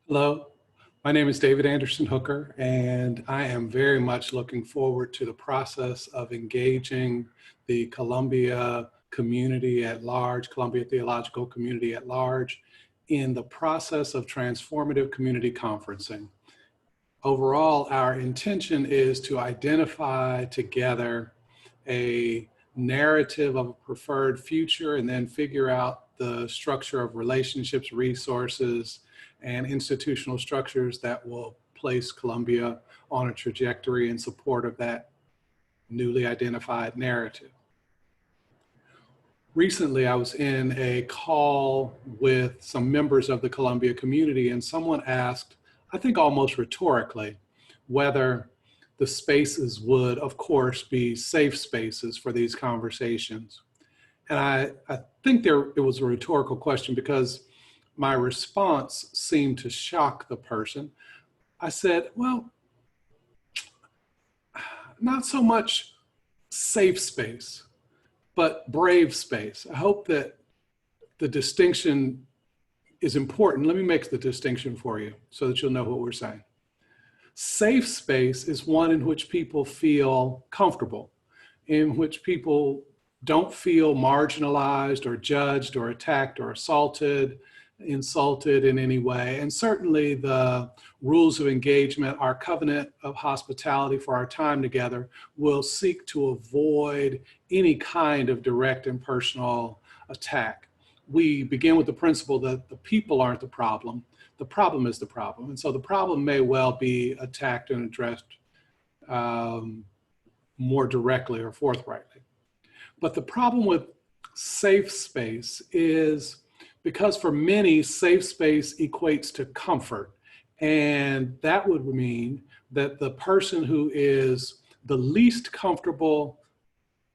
Hello, my name is David Anderson Hooker, and I am very much looking forward to the process of engaging the Columbia community at large, Columbia Theological community at large, in the process of transformative community conferencing. Overall, our intention is to identify together a narrative of a preferred future and then figure out the structure of relationships, resources, and institutional structures that will place Columbia on a trajectory in support of that newly identified narrative. Recently, I was in a call with some members of the Columbia community, and someone asked, I think almost rhetorically, whether the spaces would, of course, be safe spaces for these conversations. And I think it was a rhetorical question because my response seemed to shock the person. I said, well, not so much safe space, but brave space. I hope that the distinction is important. Let me make the distinction for you so that you'll know what we're saying. Safe space is one in which people feel comfortable, in which people don't feel marginalized or judged or attacked or assaulted, insulted in any way. And certainly the rules of engagement, our covenant of hospitality for our time together, will seek to avoid any kind of direct and personal attack. We begin with the principle that the people aren't the problem is the problem. And so the problem may well be attacked and addressed more directly or forthrightly. But the problem with safe space is because for many, safe space equates to comfort. And that would mean that the person who is the least comfortable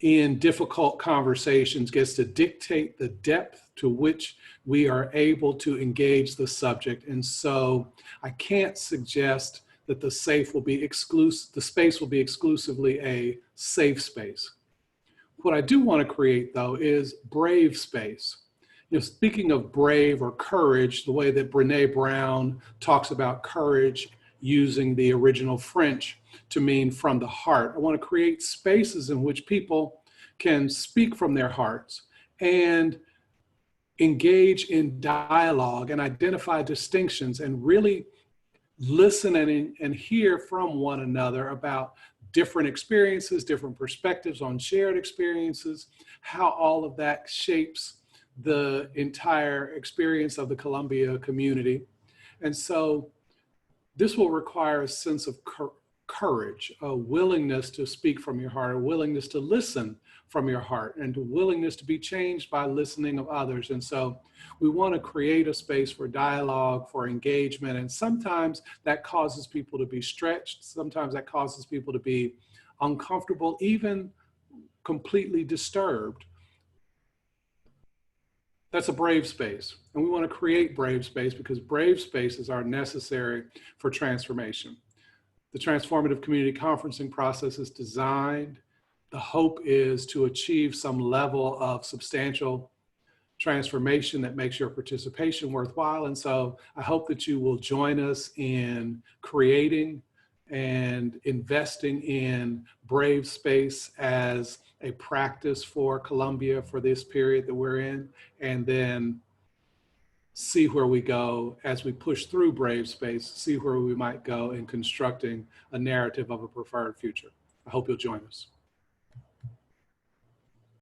in difficult conversations gets to dictate the depth to which we are able to engage the subject. And so I can't suggest that the space will be exclusively a safe space. What I do want to create, though, is brave space. You know, speaking of brave or courage, the way that Brené Brown talks about courage using the original French to mean from the heart. I want to create spaces in which people can speak from their hearts and engage in dialogue and identify distinctions and really listen and hear from one another about different experiences, different perspectives on shared experiences, how all of that shapes the entire experience of the Columbia community. And so this will require a sense of courage, a willingness to speak from your heart, a willingness to listen from your heart, and a willingness to be changed by listening of others. And so we want to create a space for dialogue, for engagement, and sometimes that causes people to be stretched. Sometimes that causes people to be uncomfortable, even completely disturbed. That's a brave space. And we want to create brave space because brave spaces are necessary for transformation. The transformative community conferencing process is designed. The hope is to achieve some level of substantial transformation that makes your participation worthwhile. And so I hope that you will join us in creating and investing in brave space as a practice for Columbia for this period that we're in, and then see where we go as we push through brave space, see where we might go in constructing a narrative of a preferred future. I hope you'll join us.